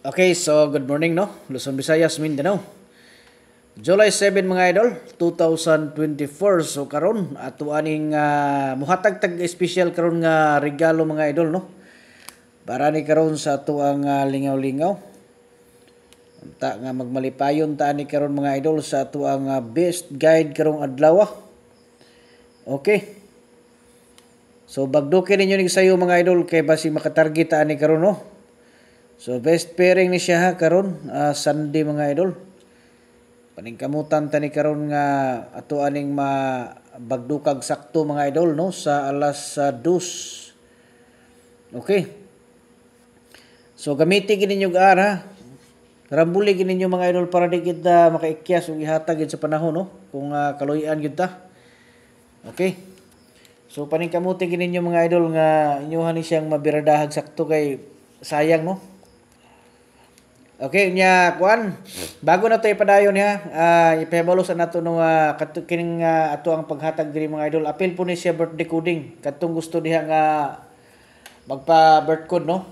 Okay, so good morning no, Luzon, Visayas, Mindanao. July 7 mga idol, 2024. So karon ato aning muhatag tag special karon nga regalo mga idol no. Para ni karon sa ato ang lingaw-lingaw. Ta nga magmalipayon ta ni karon mga idol sa ato ang best guide karong adlaw. Okay. So bagdukin ninyo ning sayo mga idol kay basi makatarget ta ni karon no. So best pairing ni siya ha karon Sunday mga idol. Paningkamutan tani karon nga ato aning bagdukag sakto mga idol no sa alas 2. Okay. So gamitin gid ninyo ara. Rambuli gid ninyo mga idol para di gid makaikyas ug ihatag gid sa panahon no kung kaluyan gid ta. Okay. So paningkamutin gid ninyo mga idol nga inyohan ni siyang mabiradahag sakto kay sayang no. Okay, nya kuan. Bago na to ipadayon ha. Ipahibalos nato no kining ato ang paghatag diri mga idol. Apil po ni siya birthday coding. Katong gusto diha nga magpa-birth code no.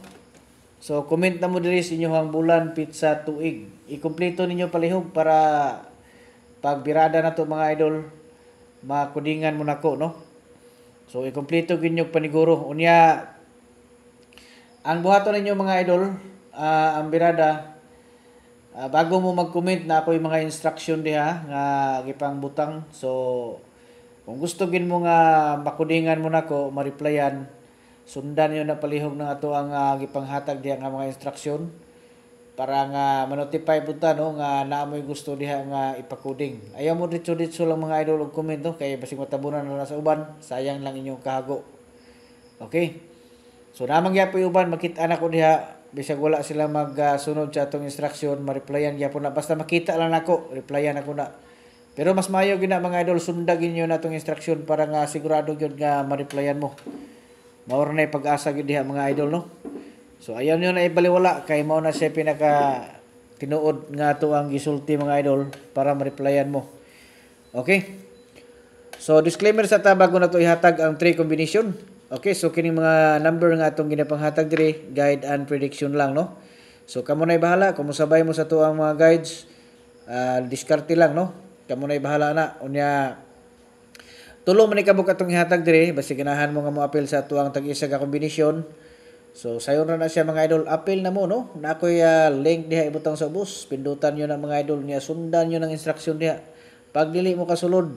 So comment na mo diri sa inyong bulan pizza tuig. Ikumpleto ninyo palihog para pagbirada nato mga idol makudingan mo nako no. So ikumpleto gyud paniguro. Unya ang buhaton ninyo mga idol ang birada bago mo mag-comment na ako yung mga instruction diha nga gipang butang. So kung gusto gin mo nga makudingan mo nako ma-replyan, sundan niyo na palihog ng ato ang gipanghatag diha nga mga instruction para nga ma-notify pud ta no nga naamoy gusto diha nga ipakuding. Ayaw mo ditso-ditso lang mga idol og comment no kay basig matabunan na sa uban, sayang lang inyong kahago. Okay? So namang gyapon uban makita na ko diha bisag wala sila magsunod sa atong instruction, ma-replyan gyapon na basta makita lang nako, replyan ako na. Pero mas maayo gina mga idol sundagin niyo natong instruction para nga sigurado gyud nga ma-replyan mo. Mao na pag-asa gyud diha mga idol no. So ayaw niyo na ibaliwala kay mao na siya pinaka tinuod nga ato ang gisulti mga idol para ma-replyan mo. Okay? So disclaimer sa ta bago na to ihatag ang 3 combination. Okay, so kining mga number nga atong ginapanghatag diri, guide and prediction lang no. So kamo nay bahala kung mosabay mo sa tuang mga guides, diskarte lang no. Kamo nay bahala na. Unya tulo man ikabuk atong ihatag diri, basi ganahan mo nga mo apil sa tuang tag-isa ka kombinasyon. So sayon ra na siya mga idol, apil na mo no. Na ako'y link diha ibutang sa bus, pindutan niyo na mga idol niya, sundan niyo ng instruction diha. Pag dili mo kasulod,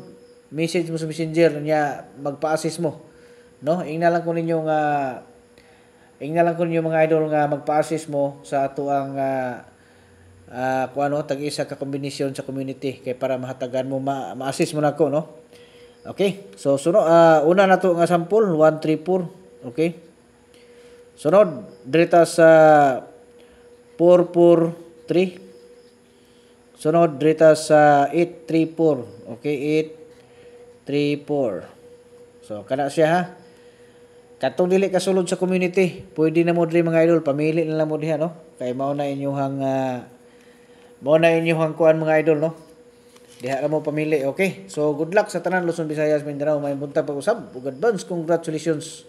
message mo sa messenger niya, magpa-assist mo. No, ingna lang ko ninyo mga idol nga magpa-assist mo sa ato ang kung ano tag-isa ka kombinasyon sa community kay para mahatagan mo ma-assist mo nako no. Okay? So sunod una nato nga sample 134, okay? Sunod dirita sa 443. Sunod dirita sa 834, okay? 834. So kana siya ha. Katong dili kasulod sa community, pwede na mo diri mga idol, pamili na lang mo diha no. Kay mao na inyong kuan mga idol no. Diha ra mo pamili, okay? So good luck sa tanan Luzon, Visayas, Mindanao, may buntag pag-usab ug advance congratulations.